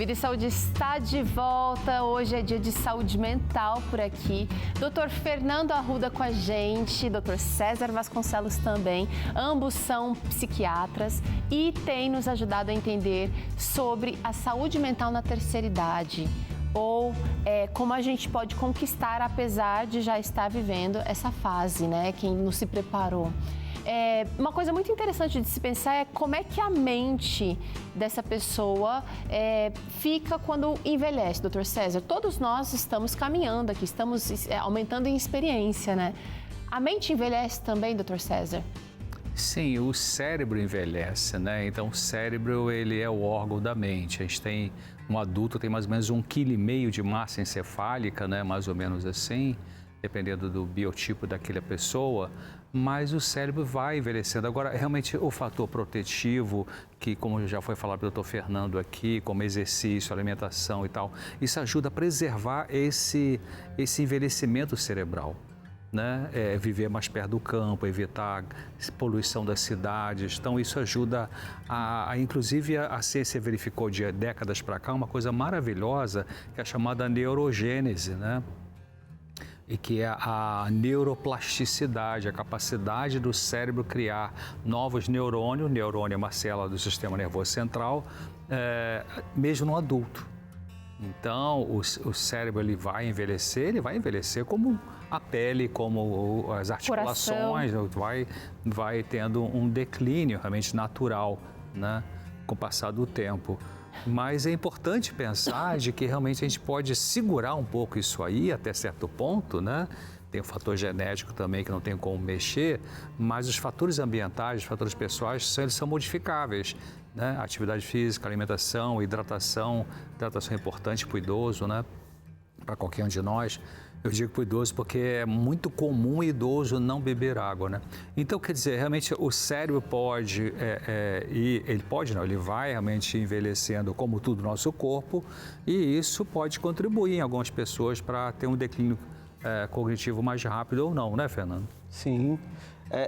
Vida e Saúde está de volta. Hoje é dia de saúde mental por aqui. Dr. Fernando Arruda com a gente, Dr. César Vasconcelos também. Ambos são psiquiatras e têm nos ajudado a entender sobre a saúde mental na terceira idade. Ou como a gente pode conquistar apesar de já estar vivendo essa fase, né? Quem não se preparou. Uma coisa muito interessante de se pensar é como é que a mente dessa pessoa fica quando envelhece, doutor César. Todos nós estamos caminhando aqui, estamos aumentando em experiência, né? A mente envelhece também, doutor César? Sim, o cérebro envelhece, né? Então, o cérebro, ele é o órgão da mente. A gente tem, um adulto tem mais ou menos 1,5 kg de massa encefálica, né? Mais ou menos assim, dependendo do biotipo daquela pessoa, mas o cérebro vai envelhecendo. Agora, realmente, o fator protetivo, que como já foi falado pelo Dr. Fernando aqui, como exercício, alimentação e tal, isso ajuda a preservar esse envelhecimento cerebral. Né? Viver mais perto do campo, evitar poluição das cidades. Então, isso ajuda inclusive, a ciência verificou de décadas para cá uma coisa maravilhosa, que é a chamada neurogênese, né? E que é a neuroplasticidade, a capacidade do cérebro criar novos neurônios, neurônio é uma célula do sistema nervoso central, mesmo no adulto. Então, o cérebro ele vai envelhecer como a pele, como as articulações, vai tendo um declínio realmente natural, né, com o passar do tempo. Mas é importante pensar de que realmente a gente pode segurar um pouco isso aí até certo ponto, né? Tem o fator genético também que não tem como mexer, mas os fatores ambientais, os fatores pessoais, eles são modificáveis, né? Atividade física, alimentação, hidratação é importante para o idoso, né? Para qualquer um de nós. Eu digo para o idoso porque é muito comum o idoso não beber água, né? Então, quer dizer, realmente o cérebro pode, ele vai realmente envelhecendo como tudo no nosso corpo e isso pode contribuir em algumas pessoas para ter um declínio cognitivo mais rápido ou não, né, Fernando? Sim.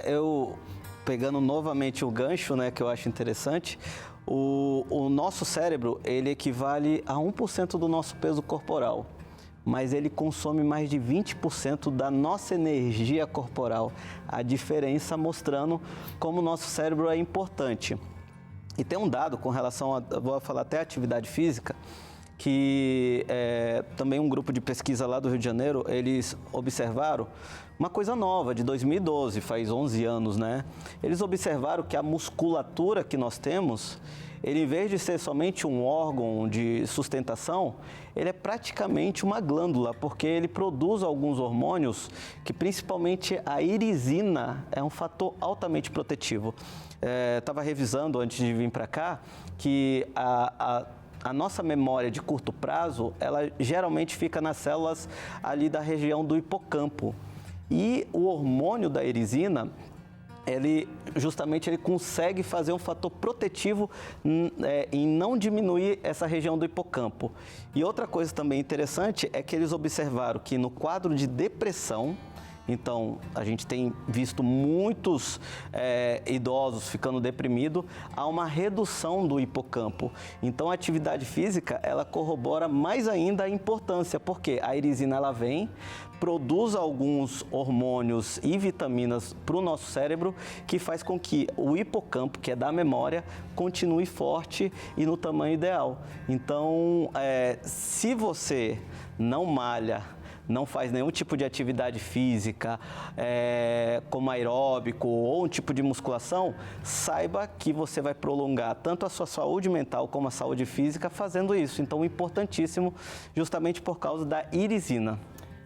Eu, pegando novamente o gancho, né, que eu acho interessante, o nosso cérebro, ele equivale a 1% do nosso peso corporal, mas ele consome mais de 20% da nossa energia corporal. A diferença mostrando como o nosso cérebro é importante. E tem um dado com relação vou falar até a atividade física, que também um grupo de pesquisa lá do Rio de Janeiro, eles observaram uma coisa nova, de 2012, faz 11 anos, né? Eles observaram que a musculatura que nós temos, ele, em vez de ser somente um órgão de sustentação, ele é praticamente uma glândula, porque ele produz alguns hormônios que, principalmente a irisina, é um fator altamente protetivo. Estava revisando antes de vir para cá que a nossa memória de curto prazo, ela geralmente fica nas células ali da região do hipocampo. E o hormônio da irisina, ele consegue fazer um fator protetivo em não diminuir essa região do hipocampo. E outra coisa também interessante é que eles observaram que no quadro de depressão, então a gente tem visto muitos idosos ficando deprimidos, há uma redução do hipocampo. Então a atividade física, ela corrobora mais ainda a importância, porque a irisina ela vem, produz alguns hormônios e vitaminas para o nosso cérebro, que faz com que o hipocampo, que é da memória, continue forte e no tamanho ideal. Então, se você não malha, não faz nenhum tipo de atividade física, como aeróbico ou um tipo de musculação, saiba que você vai prolongar tanto a sua saúde mental como a saúde física fazendo isso. Então, importantíssimo, justamente por causa da irisina.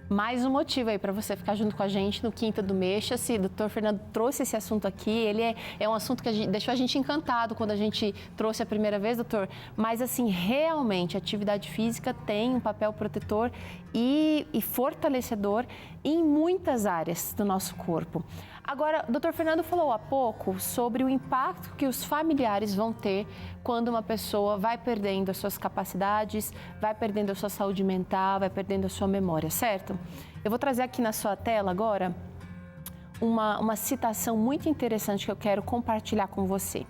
Mais um motivo aí para você ficar junto com a gente no Quinta do Mexa-se. O doutor Fernando trouxe esse assunto aqui, ele é um assunto que deixou a gente encantado quando a gente trouxe a primeira vez, doutor. Mas, assim, realmente, a atividade física tem um papel protetor e fortalecedor em muitas áreas do nosso corpo. Agora, o doutor Fernando falou há pouco sobre o impacto que os familiares vão ter quando uma pessoa vai perdendo as suas capacidades, vai perdendo a sua saúde mental, vai perdendo a sua memória, certo? Eu vou trazer aqui na sua tela agora uma citação muito interessante que eu quero compartilhar com você.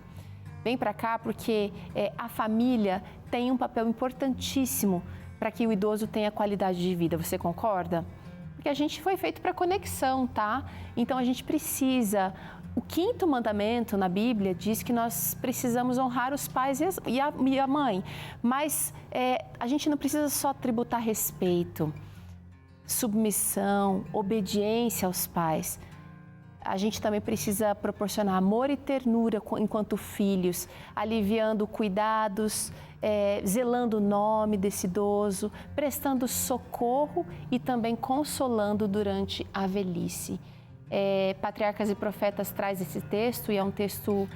Vem para cá porque a família tem um papel importantíssimo para que o idoso tenha qualidade de vida. Você concorda? Porque a gente foi feito para conexão, tá? Então a gente precisa. O 5º mandamento na Bíblia diz que nós precisamos honrar os pais e a mãe. Mas a gente não precisa só tributar respeito, submissão, obediência aos pais. A gente também precisa proporcionar amor e ternura enquanto filhos, aliviando cuidados, zelando o nome desse idoso, prestando socorro e também consolando durante a velhice. Patriarcas e Profetas traz esse texto e é um texto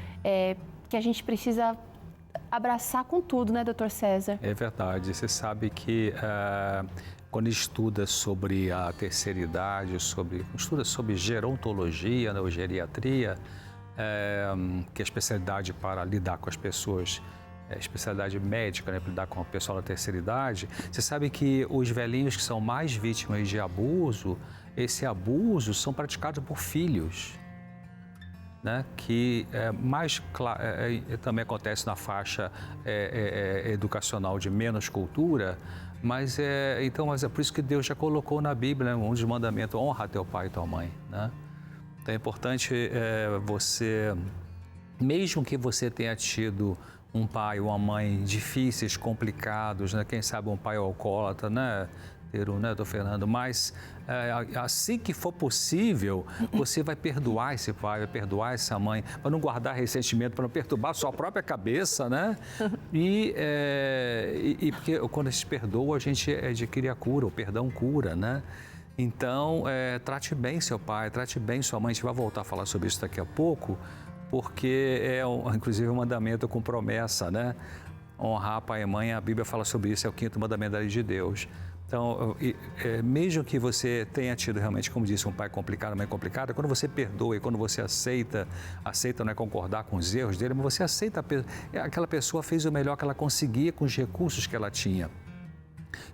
que a gente precisa abraçar com tudo, né, doutor César? É verdade. Você sabe que quando estuda sobre a terceira idade, estuda sobre gerontologia, né, ou geriatria, que é a especialidade para lidar com as pessoas, especialidade médica, né, para lidar com o pessoal da terceira idade, você sabe que os velhinhos que são mais vítimas de abuso, esse abuso são praticados por filhos, né, que também acontece na faixa educacional de menos cultura, mas é por isso que Deus já colocou na Bíblia, né, um dos mandamentos: honra teu pai e tua mãe, né? Então é importante você, mesmo que você tenha tido um pai ou uma mãe difíceis, complicados, né? Quem sabe um pai alcoólatra, né, doutor Fernando? Mas assim que for possível, você vai perdoar esse pai, vai perdoar essa mãe, para não guardar ressentimento, para não perturbar a sua própria cabeça, né? E porque quando a gente perdoa, a gente adquire a cura, o perdão cura, né? Então, trate bem seu pai, trate bem sua mãe. A gente vai voltar a falar sobre isso daqui a pouco, porque inclusive um mandamento com promessa, né? Honrar pai e mãe, a Bíblia fala sobre isso, é o 5º mandamento da lei de Deus. Então, mesmo que você tenha tido realmente, como disse, um pai complicado, uma mãe complicada, quando você perdoa e quando você aceita não é concordar com os erros dele, mas você aceita, aquela pessoa fez o melhor que ela conseguia com os recursos que ela tinha.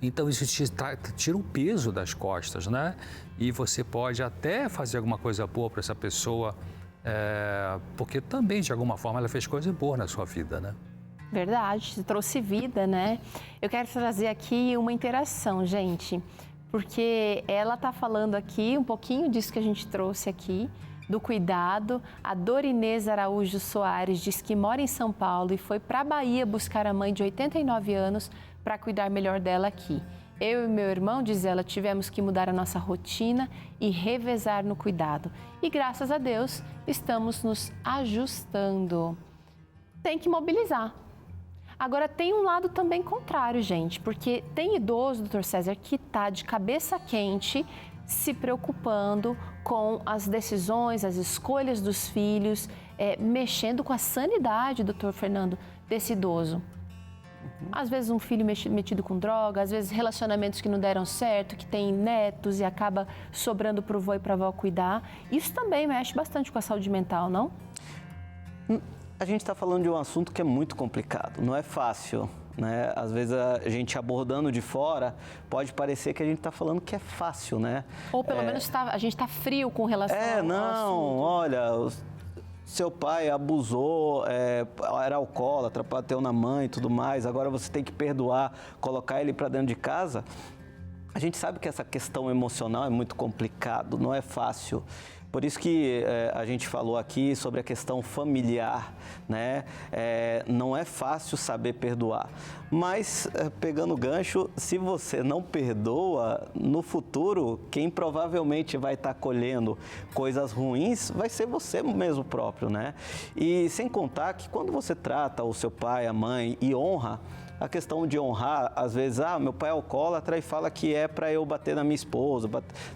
Então, isso tira o peso das costas, né? E você pode até fazer alguma coisa boa para essa pessoa, porque também, de alguma forma, ela fez coisa boa na sua vida, né? Verdade, trouxe vida, né? Eu quero trazer aqui uma interação, gente, porque ela está falando aqui um pouquinho disso que a gente trouxe aqui, do cuidado. A Dorinês Araújo Soares diz que mora em São Paulo e foi para a Bahia buscar a mãe de 89 anos para cuidar melhor dela aqui. Eu e meu irmão, diz ela, tivemos que mudar a nossa rotina e revezar no cuidado. E graças a Deus, estamos nos ajustando. Tem que mobilizar. Agora, tem um lado também contrário, gente, porque tem idoso, doutor César, que está de cabeça quente, se preocupando com as decisões, as escolhas dos filhos, mexendo com a sanidade, doutor Fernando, desse idoso. Às vezes um filho metido com droga, às vezes relacionamentos que não deram certo, que tem netos e acaba sobrando para o avô e para a avó cuidar. Isso também mexe bastante com a saúde mental, não? A gente está falando de um assunto que é muito complicado, não é fácil, né? Às vezes a gente abordando de fora pode parecer que a gente está falando que é fácil, né? Ou pelo menos a gente está frio com relação ao assunto. Olha, seu pai abusou, era alcoólatra, bateu na mãe e tudo mais, agora você tem que perdoar, colocar ele para dentro de casa. A gente sabe que essa questão emocional é muito complicado, não é fácil. Por isso que a gente falou aqui sobre a questão familiar, né? Não é fácil saber perdoar. Mas, pegando o gancho, se você não perdoa, no futuro, quem provavelmente vai estar colhendo coisas ruins vai ser você mesmo próprio, né? E sem contar que quando você trata o seu pai, a mãe e honra, a questão de honrar, às vezes, meu pai é alcoólatra e fala que é para eu bater na minha esposa.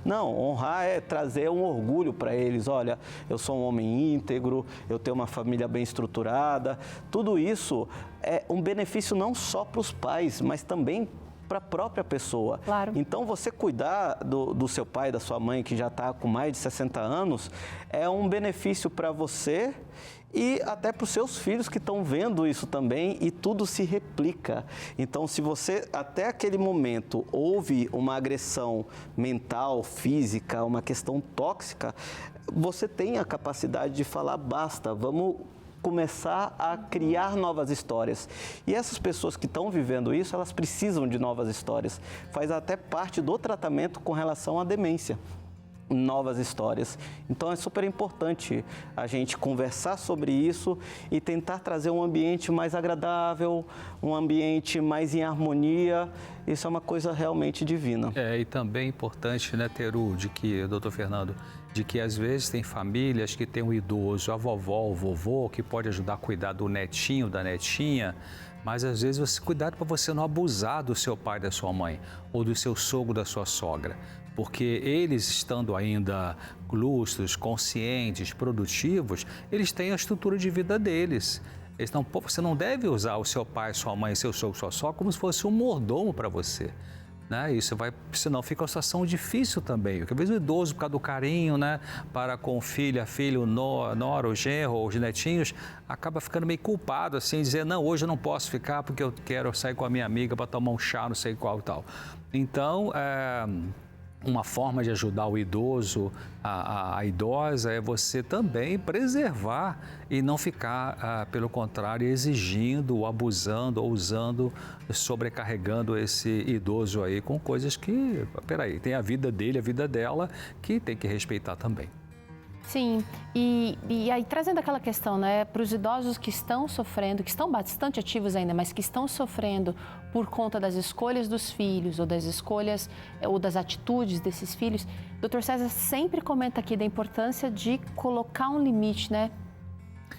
Não, honrar é trazer um orgulho para eles. Olha, eu sou um homem íntegro, eu tenho uma família bem estruturada. Tudo isso é um benefício não só para os pais, mas também para a própria pessoa. Claro. Então, você cuidar do seu pai, da sua mãe, que já está com mais de 60 anos, é um benefício para você e até para os seus filhos que estão vendo isso também, e tudo se replica. Então, se você, até aquele momento, houve uma agressão mental, física, uma questão tóxica, você tem a capacidade de falar, basta, vamos começar a criar novas histórias. E essas pessoas que estão vivendo isso, elas precisam de novas histórias. Faz até parte do tratamento com relação à demência. Novas histórias. Então é super importante a gente conversar sobre isso e tentar trazer um ambiente mais agradável, um ambiente mais em harmonia. Isso é uma coisa realmente divina. E também é importante, né, Teru, doutor Fernando, de que às vezes tem famílias que tem um idoso, a vovó, o vovô, que pode ajudar a cuidar do netinho, da netinha, mas às vezes cuidado para você não abusar do seu pai, da sua mãe, ou do seu sogro, da sua sogra. Porque eles, estando ainda lúcidos, conscientes, produtivos, eles têm a estrutura de vida deles. Você não deve usar o seu pai, sua mãe, seu sogro, sua sogra como se fosse um mordomo para você. Né? Senão fica uma situação difícil também. Porque às vezes o idoso, por causa do carinho, né, para com filha, filho, nora, o genro, ou os netinhos, acaba ficando meio culpado, assim, dizer, não, hoje eu não posso ficar porque eu quero sair com a minha amiga para tomar um chá, não sei qual e tal. Então, uma forma de ajudar o idoso, a idosa, é você também preservar e não ficar, pelo contrário, exigindo, abusando ou usando, sobrecarregando esse idoso aí com coisas que, peraí, tem a vida dele, a vida dela, que tem que respeitar também. Sim, e aí trazendo aquela questão, né, para os idosos que estão sofrendo, que estão bastante ativos ainda, mas que estão sofrendo por conta das escolhas dos filhos ou das escolhas ou das atitudes desses filhos, Dr. César sempre comenta aqui da importância de colocar um limite, né?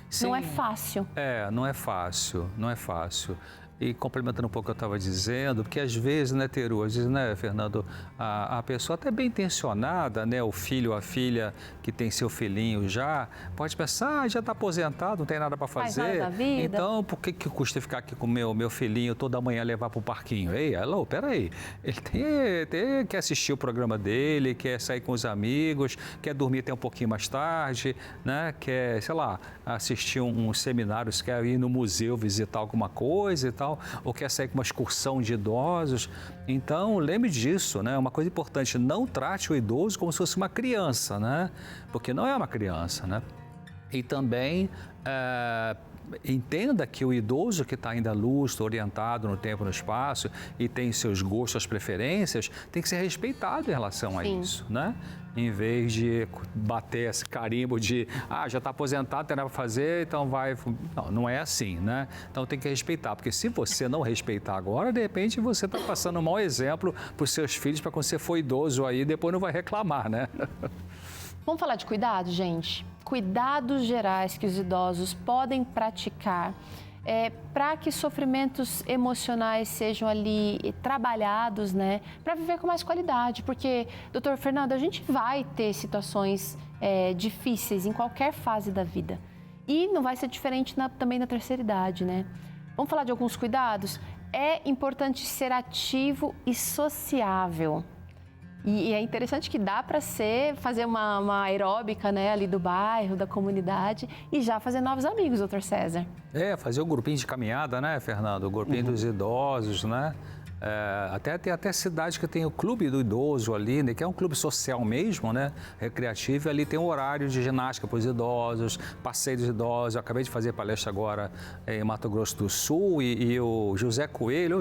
Sim, não é fácil. Não é fácil, não é fácil. E complementando um pouco o que eu estava dizendo, porque às vezes, né, Teru, às vezes, né, Fernando, a pessoa até bem intencionada, né, o filho ou a filha que tem seu filhinho já, pode pensar, já está aposentado, não tem nada para fazer. Faz nada da vida. Então, por que custa ficar aqui com o meu filhinho toda manhã levar para o parquinho? Ei, alô, peraí, ele quer assistir o programa dele, quer sair com os amigos, quer dormir até um pouquinho mais tarde, né, quer, sei lá, assistir um seminário, quer ir no museu visitar alguma coisa e tal, ou quer sair com uma excursão de idosos. Então, lembre disso, né? Uma coisa importante, não trate o idoso como se fosse uma criança, né? Porque não é uma criança, né? E também entenda que o idoso que está ainda lúcido, orientado no tempo e no espaço e tem seus gostos, suas preferências, tem que ser respeitado em relação a isso, né? Em vez de bater esse carimbo de, já está aposentado, tem nada para fazer, então vai... Não é assim, né? Então tem que respeitar, porque se você não respeitar agora, de repente você está passando um mau exemplo para os seus filhos, para quando você for idoso aí, depois não vai reclamar, né? Vamos falar de cuidado, gente? Cuidados gerais que os idosos podem praticar para que sofrimentos emocionais sejam ali trabalhados, né? Para viver com mais qualidade. Porque, doutor Fernando, a gente vai ter situações difíceis em qualquer fase da vida. E não vai ser diferente também na terceira idade, né? Vamos falar de alguns cuidados? É importante ser ativo e sociável. E é interessante que dá para fazer uma aeróbica, né, ali do bairro, da comunidade e já fazer novos amigos, doutor César. Fazer o grupinho de caminhada, né, Fernando? O grupinho dos idosos, né? Tem até cidade que tem o clube do idoso ali, né, que é um clube social mesmo, né, recreativo, e ali tem um horário de ginástica para os idosos, passeio dos idosos. Eu acabei de fazer palestra agora em Mato Grosso do Sul e o José Coelho,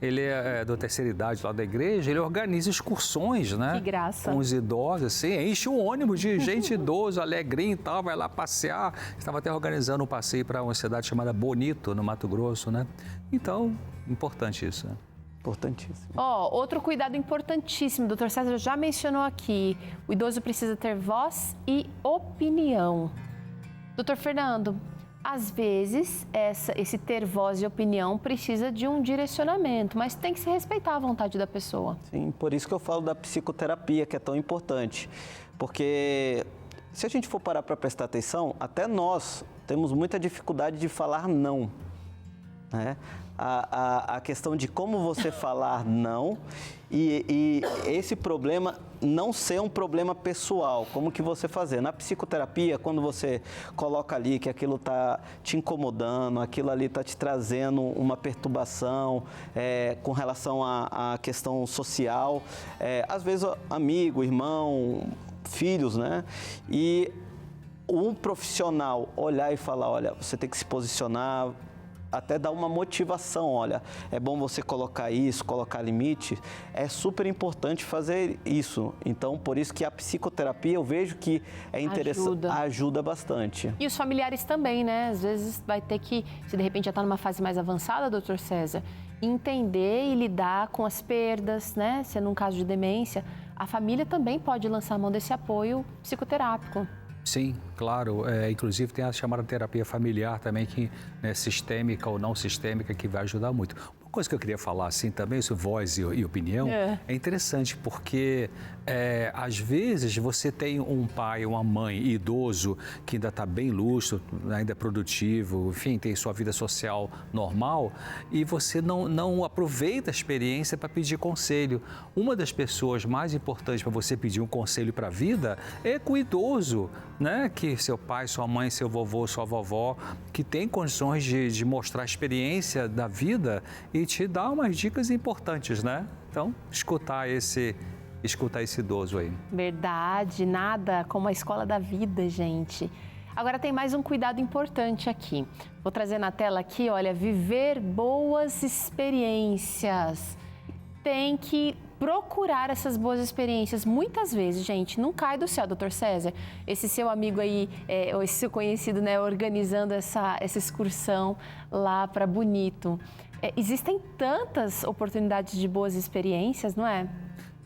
ele é da terceira idade lá da igreja, ele organiza excursões, né? Que graça. Com os idosos, assim, enche um ônibus de gente idosa, alegrinho e tal, vai lá passear. Estava até organizando um passeio para uma cidade chamada Bonito, no Mato Grosso, né? Então, importante isso, né? Importantíssimo. Outro cuidado importantíssimo, doutor César já mencionou aqui, o idoso precisa ter voz e opinião. Doutor Fernando, às vezes esse ter voz e opinião precisa de um direcionamento, mas tem que se respeitar a vontade da pessoa. Sim, por isso que eu falo da psicoterapia, que é tão importante, porque se a gente for parar para prestar atenção, até nós temos muita dificuldade de falar não, né? A questão de como você falar não e esse problema não ser um problema pessoal, como que você fazer. Na psicoterapia, quando você coloca ali que aquilo está te incomodando, aquilo ali está te trazendo uma perturbação com relação à questão social, às vezes amigo, irmão, filhos, né? E um profissional olhar e falar, olha, você tem que se posicionar, até dar uma motivação, olha, é bom você colocar isso, colocar limite, é super importante fazer isso. Então, por isso que a psicoterapia, eu vejo que é interessante, ajuda bastante. E os familiares também, né? Às vezes vai ter que, se de repente já está numa fase mais avançada, doutor César, entender e lidar com as perdas, né? Se é num caso de demência, a família também pode lançar a mão desse apoio psicoterápico. Sim, claro. Inclusive tem a chamada terapia familiar também, que né, sistêmica ou não sistêmica, que vai ajudar muito. Uma coisa que eu queria falar assim também, isso voz e opinião, é interessante porque às vezes você tem um pai, uma mãe idoso que ainda está bem lúcido, ainda é produtivo, enfim, tem sua vida social normal e você não aproveita a experiência para pedir conselho. Uma das pessoas mais importantes para você pedir um conselho para a vida é com o idoso, né? Que seu pai, sua mãe, seu vovô, sua vovó, que tem condições de mostrar a experiência da vida e te dar umas dicas importantes, né? Então, escutar esse idoso aí. Verdade, nada como a escola da vida, gente. Agora tem mais um cuidado importante aqui. Vou trazer na tela aqui, olha, viver boas experiências. Tem que procurar essas boas experiências. Muitas vezes, gente, não cai do céu, doutor César. Esse seu amigo aí, ou esse seu conhecido, né, organizando essa excursão lá para Bonito. Existem tantas oportunidades de boas experiências, não é?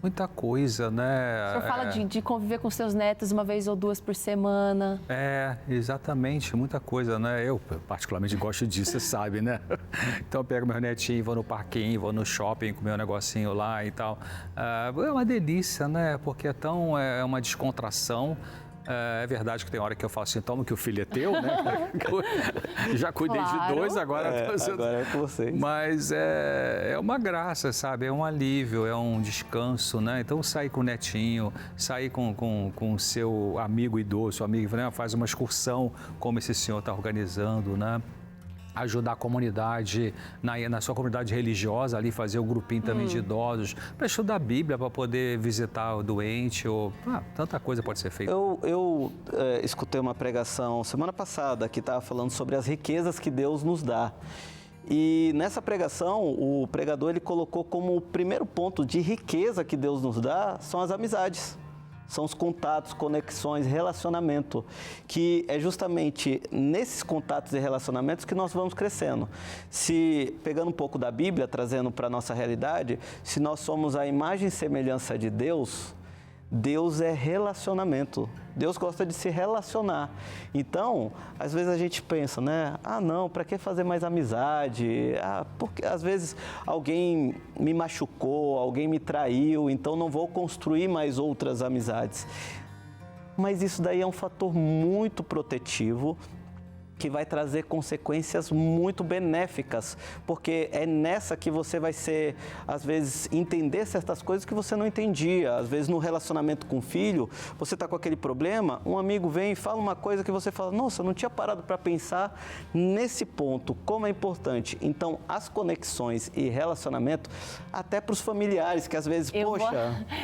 Muita coisa, né? O senhor fala de conviver com seus netos uma vez ou duas por semana. Exatamente, muita coisa, né? Eu particularmente gosto disso, você sabe, né? Então eu pego meu netinho, vou no parquinho, vou no shopping, comer um negocinho lá e tal. É uma delícia, né? Porque é uma descontração. É verdade que tem hora que eu falo assim, toma que o filho é teu, né? Já cuidei de dois, agora agora é com vocês. Mas é uma graça, sabe? É um alívio, é um descanso, né? Então sair com o netinho, sair com o seu amigo idoso, amigo, né? Faz uma excursão como esse senhor está organizando, né? Ajudar a comunidade, na sua comunidade religiosa ali, fazer um grupinho também de idosos, para estudar a Bíblia, para poder visitar o doente, tanta coisa pode ser feita. Eu escutei uma pregação semana passada que estava falando sobre as riquezas que Deus nos dá. E nessa pregação, o pregador ele colocou como o primeiro ponto de riqueza que Deus nos dá são as amizades. São os contatos, conexões, relacionamento, que é justamente nesses contatos e relacionamentos que nós vamos crescendo. Pegando um pouco da Bíblia, trazendo para a nossa realidade, se nós somos a imagem e semelhança de Deus, Deus é relacionamento. Deus gosta de se relacionar. Então, às vezes a gente pensa, né? Não, para que fazer mais amizade? Porque às vezes alguém me machucou, alguém me traiu, então não vou construir mais outras amizades. Mas isso daí é um fator muito protetivo, que vai trazer consequências muito benéficas, porque é nessa que você vai às vezes, entender certas coisas que você não entendia. Às vezes, no relacionamento com o filho, você está com aquele problema, um amigo vem e fala uma coisa que você fala, nossa, eu não tinha parado para pensar nesse ponto, como é importante. Então, as conexões e relacionamento, até para os familiares, que às vezes,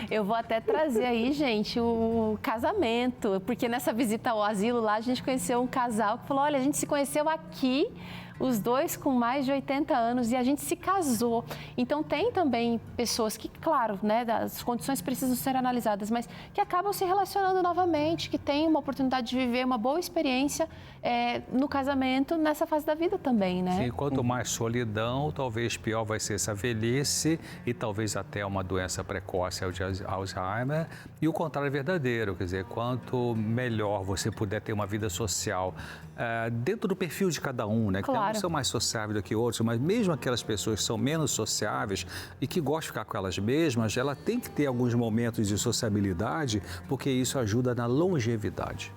Eu vou até trazer aí, gente, o casamento, porque nessa visita ao asilo lá, a gente conheceu um casal que falou, olha, a gente se conheceu aqui, os dois com mais de 80 anos e a gente se casou. Então tem também pessoas que, claro, né, as condições precisam ser analisadas, mas que acabam se relacionando novamente, que têm uma oportunidade de viver uma boa experiência no casamento, nessa fase da vida também, né? Sim, quanto mais solidão, talvez pior vai ser essa velhice e talvez até uma doença precoce, de Alzheimer. E o contrário é verdadeiro, quer dizer, quanto melhor você puder ter uma vida social dentro do perfil de cada um, né? Claro. Que alguns são mais sociáveis do que outros, mas mesmo aquelas pessoas que são menos sociáveis e que gostam de ficar com elas mesmas, ela tem que ter alguns momentos de sociabilidade, porque isso ajuda na longevidade.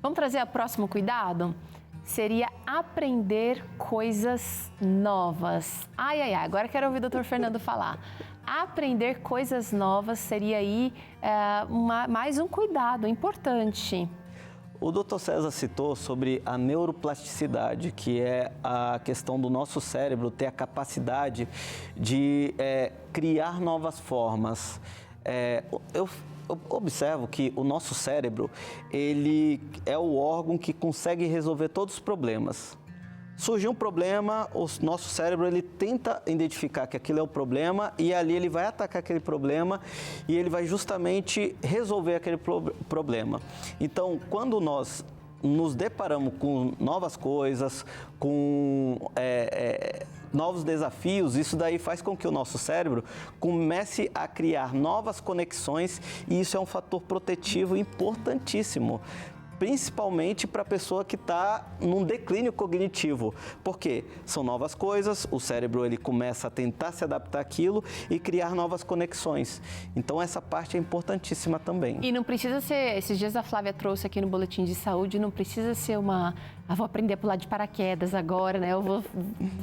Vamos trazer o próximo cuidado? Seria aprender coisas novas. Agora quero ouvir o doutor Fernando falar. Aprender coisas novas seria aí mais um cuidado importante. O Dr. César citou sobre a neuroplasticidade, que é a questão do nosso cérebro ter a capacidade de criar novas formas. Eu eu observo que o nosso cérebro, ele é o órgão que consegue resolver todos os problemas. Surgiu um problema, o nosso cérebro ele tenta identificar que aquilo é o problema e ali ele vai atacar aquele problema e ele vai justamente resolver aquele problema. Então, quando nós nos deparamos com novas coisas, com novos desafios, isso daí faz com que o nosso cérebro comece a criar novas conexões e isso é um fator protetivo importantíssimo. Principalmente para a pessoa que está num declínio cognitivo, porque são novas coisas, o cérebro ele começa a tentar se adaptar àquilo e criar novas conexões. Então essa parte é importantíssima também. E não precisa ser, esses dias a Flávia trouxe aqui no Boletim de Saúde, não precisa ser vou aprender a pular de paraquedas agora, né? Eu vou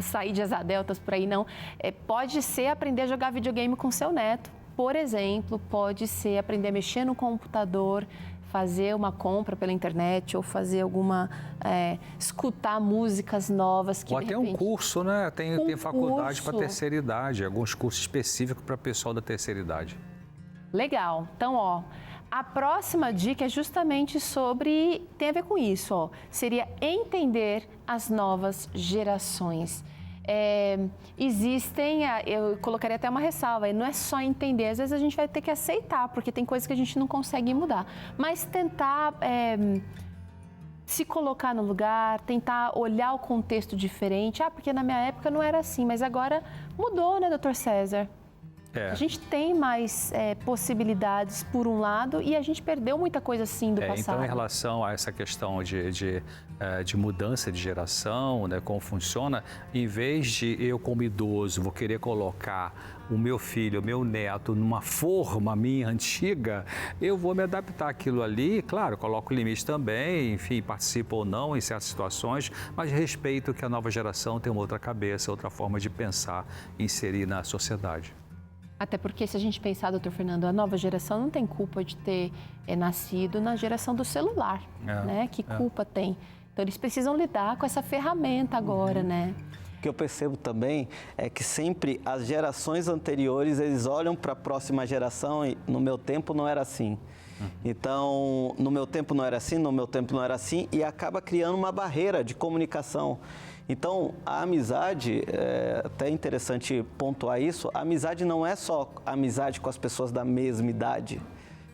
sair de asa deltas por aí, não. Pode ser aprender a jogar videogame com seu neto, por exemplo, pode ser aprender a mexer no computador, fazer uma compra pela internet ou fazer escutar músicas novas. Ou até um curso, né? Tem faculdade para terceira idade, alguns cursos específicos para pessoal da terceira idade. Legal. Então, a próxima dica é justamente tem a ver com isso, seria entender as novas gerações. Eu colocaria até uma ressalva, não é só entender, às vezes a gente vai ter que aceitar, porque tem coisas que a gente não consegue mudar, mas tentar se colocar no lugar, tentar olhar o contexto diferente, porque na minha época não era assim, mas agora mudou, né, doutor César? A gente tem mais possibilidades por um lado e a gente perdeu muita coisa assim do passado. Então, em relação a essa questão de mudança de geração, né, como funciona, em vez de eu como idoso vou querer colocar o meu filho, o meu neto numa forma minha antiga, eu vou me adaptar àquilo ali, claro, coloco limite também, enfim, participo ou não em certas situações, mas respeito que a nova geração tem uma outra cabeça, outra forma de pensar, inserir na sociedade. Até porque, se a gente pensar, doutor Fernando, a nova geração não tem culpa de ter nascido na geração do celular, né? Que culpa tem? Então, eles precisam lidar com essa ferramenta agora, né? O que eu percebo também é que sempre as gerações anteriores, eles olham para a próxima geração e no meu tempo não era assim. Então, no meu tempo não era assim, no meu tempo não era assim e acaba criando uma barreira de comunicação. Então, a amizade, é até interessante pontuar isso, a amizade não é só amizade com as pessoas da mesma idade.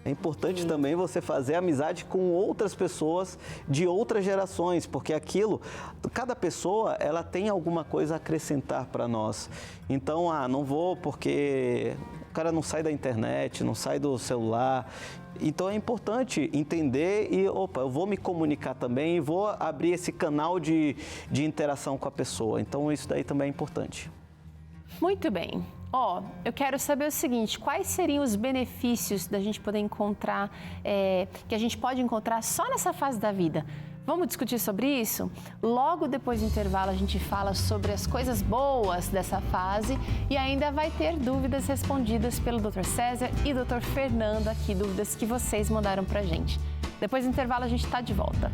É importante também você fazer amizade com outras pessoas de outras gerações, porque cada pessoa, ela tem alguma coisa a acrescentar para nós. Então, não vou porque o cara não sai da internet, não sai do celular. Então é importante entender eu vou me comunicar também e vou abrir esse canal de interação com a pessoa. Então isso daí também é importante. Muito bem. Eu quero saber o seguinte, quais seriam os benefícios da gente poder encontrar, que a gente pode encontrar só nessa fase da vida? Vamos discutir sobre isso? Logo depois do intervalo a gente fala sobre as coisas boas dessa fase e ainda vai ter dúvidas respondidas pelo Dr. César e Dr. Fernando aqui, dúvidas que vocês mandaram pra gente. Depois do intervalo a gente está de volta.